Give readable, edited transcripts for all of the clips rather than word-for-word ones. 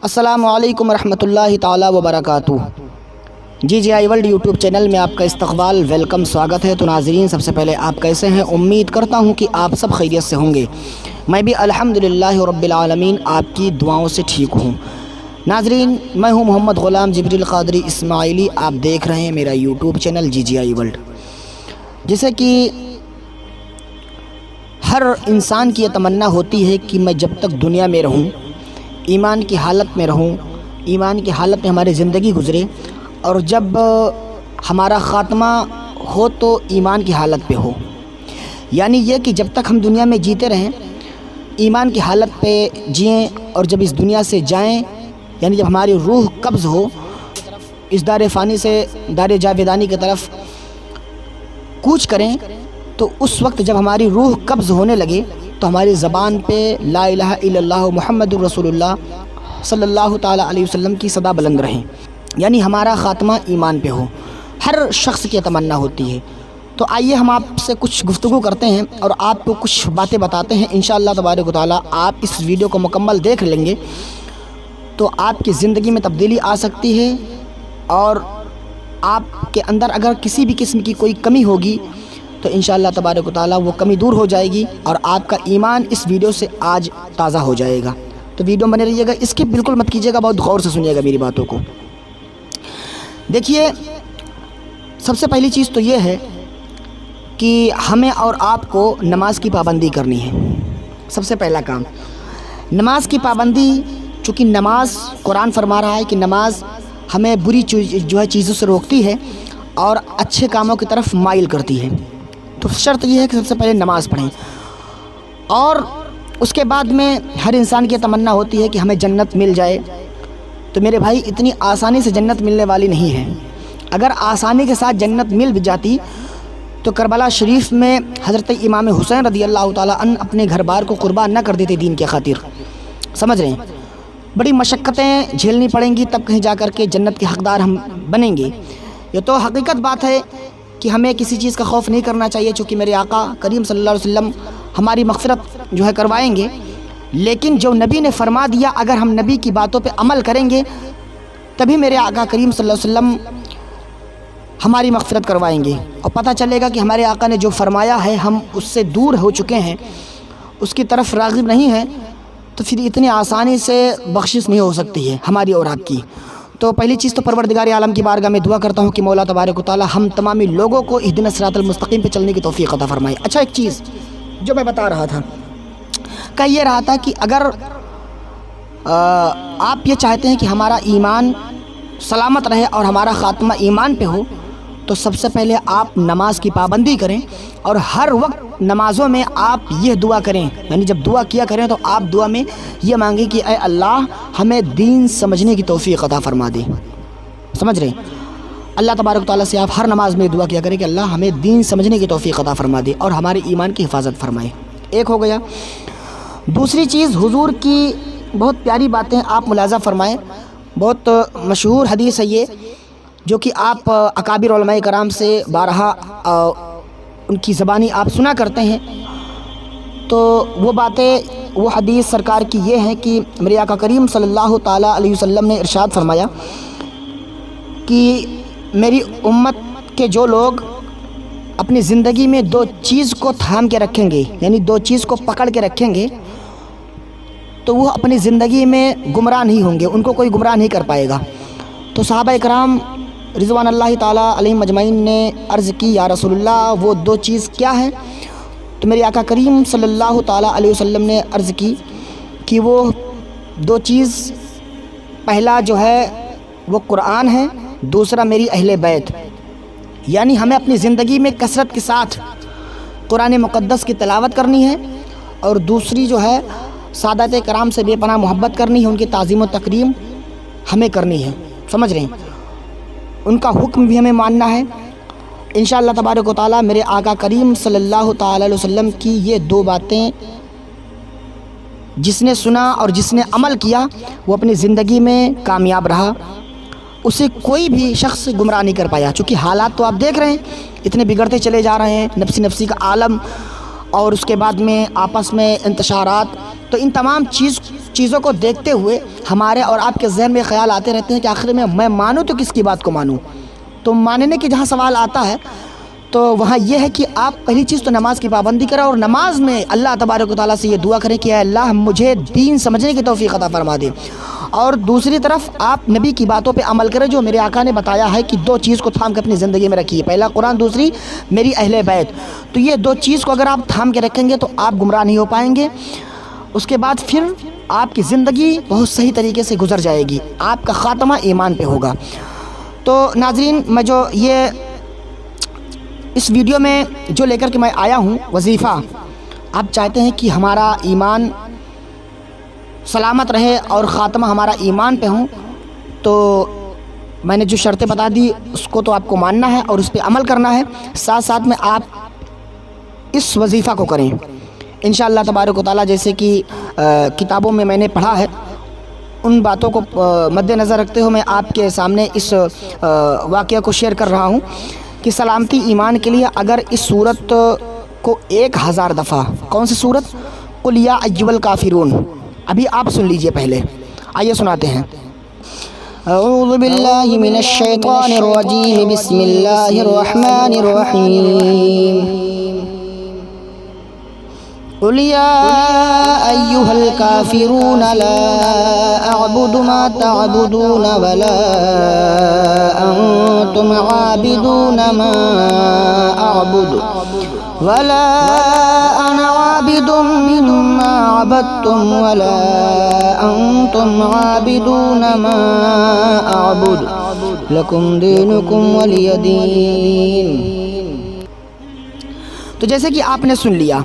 السلام علیکم ورحمۃ اللہ تعالی وبرکاتہ۔ جی آئی ورلڈ یوٹیوب چینل میں آپ کا استقبال، ویلکم، سواگت ہے۔ تو ناظرین، سب سے پہلے آپ کیسے ہیں؟ امید کرتا ہوں کہ آپ سب خیریت سے ہوں گے۔ میں بھی الحمدللہ رب العالمین آپ کی دعاؤں سے ٹھیک ہوں۔ ناظرین، میں ہوں محمد غلام جبریل قادری اسماعیلی، آپ دیکھ رہے ہیں میرا YouTube channel G I world. جیسے کہ ہر انسان کی یہ تمنا ہوتی ہے کہ میں جب تک دنیا میں رہوں، ایمان کی حالت میں رہوں، ایمان کی حالت میں ہماری زندگی گزرے، اور جب ہمارا خاتمہ ہو تو ایمان کی حالت پہ ہو۔ یعنی یہ کہ جب تک ہم دنیا میں جیتے رہیں، ایمان کی حالت پہ جئیں، اور جب اس دنیا سے جائیں، یعنی جب ہماری روح قبض ہو، اس دار فانی سے دار جاویدانی کی طرف کوچ کریں، تو اس وقت جب ہماری روح قبض ہونے لگے تو ہماری زبان پہ لا الہ الا اللہ محمد الرسول اللہ صلی اللہ تعالیٰ علیہ وسلم کی صدا بلند رہیں، یعنی ہمارا خاتمہ ایمان پہ ہو۔ ہر شخص کی تمنا ہوتی ہے۔ تو آئیے ہم آپ سے کچھ گفتگو کرتے ہیں اور آپ کو کچھ باتیں بتاتے ہیں۔ انشاءاللہ تبارک و تعالیٰ آپ اس ویڈیو کو مکمل دیکھ لیں گے تو آپ کی زندگی میں تبدیلی آ سکتی ہے، اور آپ کے اندر اگر کسی بھی قسم کی کوئی کمی ہوگی تو انشاءاللہ تبارک و تعالیٰ وہ کمی دور ہو جائے گی، اور آپ کا ایمان اس ویڈیو سے آج تازہ ہو جائے گا۔ تو ویڈیو بنے رہیے گا، اسکپ بالکل مت کیجیے گا، بہت غور سے سنیے گا میری باتوں کو۔ دیکھیے، سب سے پہلی چیز تو یہ ہے کہ ہمیں اور آپ کو نماز کی پابندی کرنی ہے۔ سب سے پہلا کام نماز کی پابندی، چونکہ نماز، قرآن فرما رہا ہے کہ نماز ہمیں بری چیزوں سے روکتی ہے اور اچھے کاموں کی طرف مائل کرتی ہے۔ تو شرط یہ ہے کہ سب سے پہلے نماز پڑھیں، اور اس کے بعد میں ہر انسان کی تمنا ہوتی ہے کہ ہمیں جنت مل جائے۔ تو میرے بھائی، اتنی آسانی سے جنت ملنے والی نہیں ہے۔ اگر آسانی کے ساتھ جنت مل بھی جاتی تو کربلا شریف میں حضرت امام حسین رضی اللہ تعالیٰ عنہ اپنے گھر بار کو قربان نہ کر دیتے دین کے خاطر۔ سمجھ رہے ہیں؟ بڑی مشقتیں جھیلنی پڑیں گی، تب کہیں جا کر کے جنت کے حقدار ہم بنیں گے۔ یہ تو حقیقت بات ہے کہ ہمیں کسی چیز کا خوف نہیں کرنا چاہیے، چونکہ میرے آقا کریم صلی اللہ علیہ وسلم ہماری مغفرت جو ہے کروائیں گے۔ لیکن جو نبی نے فرما دیا، اگر ہم نبی کی باتوں پہ عمل کریں گے تبھی میرے آقا کریم صلی اللہ علیہ وسلم ہماری مغفرت کروائیں گے، اور پتہ چلے گا کہ ہمارے آقا نے جو فرمایا ہے ہم اس سے دور ہو چکے ہیں، اس کی طرف راغب نہیں ہیں، تو پھر اتنی آسانی سے بخشش نہیں ہو سکتی ہے ہماری اور آپ کی۔ تو پہلی چیز تو پروردگار عالم کی بارگاہ میں دعا کرتا ہوں کہ مولا تبارک و تعالیٰ ہم تمامی لوگوں کو اہدنا الصراط المستقیم پہ چلنے کی توفیق عطا فرمائے۔ اچھا، ایک چیز جو میں بتا رہا تھا، کہہ یہ رہا تھا کہ اگر آپ یہ چاہتے ہیں کہ ہمارا ایمان سلامت رہے اور ہمارا خاتمہ ایمان پہ ہو، تو سب سے پہلے آپ نماز کی پابندی کریں، اور ہر وقت نمازوں میں آپ یہ دعا کریں، یعنی جب دعا کیا کریں تو آپ دعا میں یہ مانگیں کہ اے اللہ ہمیں دین سمجھنے کی توفیق عطا فرما دے۔ سمجھ رہے ہیں؟ اللہ تبارک و تعالیٰ سے آپ ہر نماز میں دعا کیا کریں کہ اللہ ہمیں دین سمجھنے کی توفیق عطا فرما دے اور ہمارے ایمان کی حفاظت فرمائے۔ ایک ہو گیا۔ دوسری چیز، حضور کی بہت پیاری باتیں آپ ملاحظہ فرمائیں۔ بہت مشہور حدیث ہے یہ، جو کہ آپ اکابر علماء کرام سے بارہا ان کی زبانی آپ سنا کرتے ہیں۔ تو وہ باتیں، وہ حدیث سرکار کی یہ ہیں کہ میرے آقا کریم صلی اللہ تعالیٰ علیہ وسلم نے ارشاد فرمایا کہ میری امت کے جو لوگ اپنی زندگی میں دو چیز کو تھام کے رکھیں گے، یعنی دو چیز کو پکڑ کے رکھیں گے، تو وہ اپنی زندگی میں گمراہ نہیں ہوں گے، ان کو کوئی گمراہ نہیں کر پائے گا۔ تو صحابہ کرام رضوان اللہ تعالیٰ علیہم اجمعین نے عرض کی، یا رسول اللہ وہ دو چیز کیا ہیں؟ تو میرے آقا کریم صلی اللہ تعالیٰ علیہ وسلم نے عرض کی کہ وہ دو چیز، پہلا جو ہے وہ قرآن ہے، دوسرا میری اہل بیت۔ یعنی ہمیں اپنی زندگی میں کثرت کے ساتھ قرآن مقدس کی تلاوت کرنی ہے، اور دوسری جو ہے سادات کرام سے بے پناہ محبت کرنی ہے، ان کی تعظیم و تکریم ہمیں کرنی ہے۔ سمجھ رہے ہیں؟ ان کا حکم بھی ہمیں ماننا ہے۔ انشاءاللہ تبارک و تعالیٰ میرے آقا کریم صلی اللہ تعالیٰ علیہ وسلم کی یہ دو باتیں جس نے سنا اور جس نے عمل کیا، وہ اپنی زندگی میں کامیاب رہا، اسے کوئی بھی شخص گمراہ نہیں کر پایا۔ چونکہ حالات تو آپ دیکھ رہے ہیں اتنے بگڑتے چلے جا رہے ہیں، نفسی کا عالم، اور اس کے بعد میں آپس میں انتشارات۔ تو تو ان تمام چیزوں کو دیکھتے ہوئے ہمارے اور آپ کے ذہن میں خیال آتے رہتے ہیں کہ آخر میں مانوں تو کس کی بات کو مانوں؟ تو ماننے کے جہاں سوال آتا ہے تو وہاں یہ ہے کہ آپ پہلی چیز تو نماز کی پابندی کریں، اور نماز میں اللہ تبارک و تعالیٰ سے یہ دعا کریں کہ اے اللہ مجھے دین سمجھنے کی توفیق عطا فرما دے، اور دوسری طرف آپ نبی کی باتوں پہ عمل کریں جو میرے آقا نے بتایا ہے کہ 2 چیز کو تھام کے اپنی زندگی میں رکھیے، پہلا قرآن، دوسری میری اہل بیت۔ تو یہ 2 چیز کو اگر آپ تھام کے رکھیں گے تو آپ گمراہ نہیں ہو پائیں گے، اس کے بعد پھر آپ کی زندگی بہت صحیح طریقے سے گزر جائے گی، آپ کا خاتمہ ایمان پہ ہوگا۔ تو ناظرین، میں جو یہ اس ویڈیو میں جو لے کر کے میں آیا ہوں وظیفہ، آپ چاہتے ہیں کہ ہمارا ایمان سلامت رہے اور خاتمہ ہمارا ایمان پہ ہوں، تو میں نے جو شرطیں بتا دی اس کو تو آپ کو ماننا ہے اور اس پہ عمل کرنا ہے، ساتھ ساتھ میں آپ اس وظیفہ کو کریں انشاءاللہ تبارک و تعالیٰ۔ جیسے کہ کتابوں میں نے پڑھا ہے، ان باتوں کو مد نظر رکھتے ہوئے میں آپ کے سامنے اس واقعہ کو شیئر کر رہا ہوں کہ سلامتی ایمان کے لیے اگر اس صورت کو 1000 دفعہ، کون سی صورت؟ قل یا ایھا الکافرون، ابھی آپ سن لیجئے پہلے، آئیے سناتے ہیں۔ اعوذ باللہ من الشیطان الرجیم، بسم اللہ الرحمن الرحیم۔ قل یا ایھا الکافرون لا اعبد ما تعبدون ولا انتم عابدون ما اعبد ولا انا عابد ما عبدتم ولا انتم عابدون ما اعبد لکم دینکم ولی دین۔ تو جیسے کہ آپ نے سن لیا،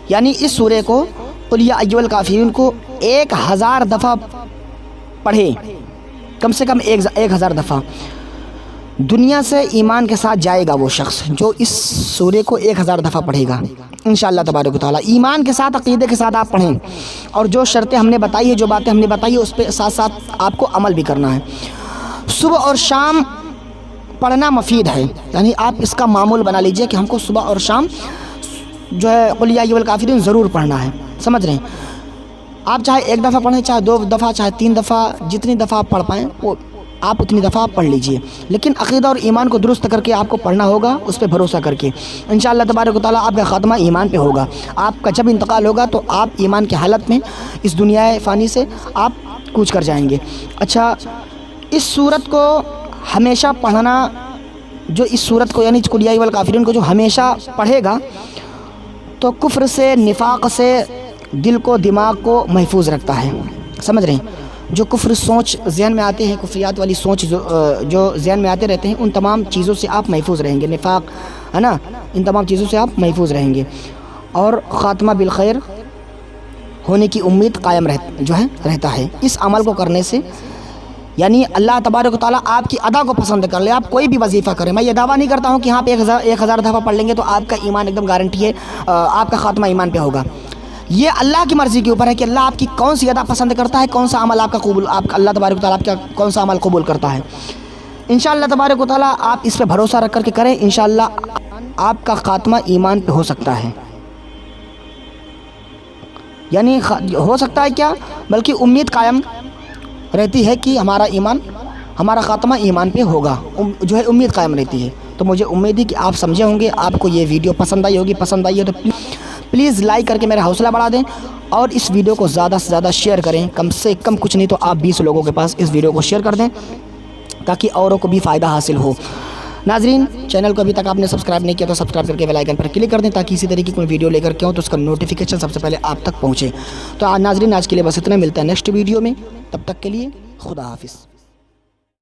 یعنی اس سورے کو قل یا ایھا الکافرون کو 1000 دفعہ پڑھے، کم سے کم 1000 دفعہ، دنیا سے ایمان کے ساتھ جائے گا وہ شخص جو اس سورے کو 1000 دفعہ پڑھے گا انشاءاللہ تبارک و تعالیٰ۔ ایمان کے ساتھ، عقیدے کے ساتھ آپ پڑھیں، اور جو شرطیں ہم نے بتائی ہے، جو باتیں ہم نے بتائی ہے، اس پہ ساتھ ساتھ آپ کو عمل بھی کرنا ہے۔ صبح اور شام پڑھنا مفید ہے، یعنی آپ اس کا معمول بنا لیجئے کہ ہم کو صبح اور شام جو ہے قل یا ایھا الکافرون ضرور پڑھنا ہے، سمجھ رہے ہیں؟ آپ چاہے 1 دفعہ پڑھیں، چاہے 2 دفعہ، چاہے 3 دفعہ، جتنی دفعہ آپ پڑھ پائیں وہ آپ اتنی دفعہ پڑھ لیجئے، لیکن عقیدہ اور ایمان کو درست کر کے آپ کو پڑھنا ہوگا، اس پہ بھروسہ کر کے انشاءاللہ تبارک و تعالیٰ آپ کا خاتمہ ایمان پہ ہوگا۔ آپ کا جب انتقال ہوگا تو آپ ایمان کی حالت میں اس دنیا فانی سے آپ کوچ کر جائیں گے۔ اچھا، اس سورت کو ہمیشہ پڑھنا، جو اس سورت کو یعنی قل یا ایھا الکافرون کو جو ہمیشہ پڑھے گا تو کفر سے، نفاق سے دل کو، دماغ کو محفوظ رکھتا ہے، سمجھ رہے ہیں؟ جو کفر سوچ ذہن میں آتے ہیں، کفریات والی سوچ جو ذہن میں آتے رہتے ہیں، ان تمام چیزوں سے آپ محفوظ رہیں گے، نفاق ہے نا، ان تمام چیزوں سے آپ محفوظ رہیں گے، اور خاتمہ بالخیر ہونے کی امید قائم رہتا ہے۔ اس عمل کو کرنے سے یعنی اللہ تبارک و تعالیٰ آپ کی ادا کو پسند کر لے۔ آپ کوئی بھی وظیفہ کریں، میں یہ دعویٰ نہیں کرتا ہوں کہ ہاں پہ 1000 دفعہ پڑھ لیں گے تو آپ کا ایمان ایک دم گارنٹی ہے، آپ کا خاتمہ ایمان پہ ہوگا۔ یہ اللہ کی مرضی کے اوپر ہے کہ اللہ آپ کی کون سی ادا پسند کرتا ہے، کون سا عمل آپ کا قبول، اللہ تبارک و تعالیٰ آپ کا کون سا عمل قبول کرتا ہے۔ انشاءاللہ تبارک و تعالیٰ آپ اس پہ بھروسہ رکھ کر کے کریں، انشاءاللہ آپ کا خاتمہ ایمان پہ ہو سکتا ہے، یعنی ہو سکتا ہے کیا، بلکہ امید قائم رہتی ہے کہ ہمارا ایمان، ہمارا خاتمہ ایمان پہ ہوگا، جو ہے امید قائم رہتی ہے۔ تو مجھے امید ہے کہ آپ سمجھے ہوں گے، آپ کو یہ ویڈیو پسند آئی ہوگی، پسند آئی ہے تو پلیز لائک کر کے میرا حوصلہ بڑھا دیں، اور اس ویڈیو کو زیادہ سے زیادہ شیئر کریں، کم سے کم کچھ نہیں تو آپ 20 لوگوں کے پاس اس ویڈیو کو شیئر کر دیں تاکہ اوروں کو بھی فائدہ حاصل ہو۔ ناظرین، چینل کو ابھی تک آپ نے سبسکرائب نہیں کیا تو سبسکرائب کر کے بیل آئیکن پر کلک کر دیں تاکہ اسی طریقے کی کوئی ویڈیو لے کر کے ہوں تو اس کا نوٹیفیکیشن سب سے پہلے آپ تک پہنچے۔ تو ناظرین، آج کے لیے بس اتنا، ملتا ہے نیکسٹ ویڈیو میں، تب تک کے لیے خدا حافظ۔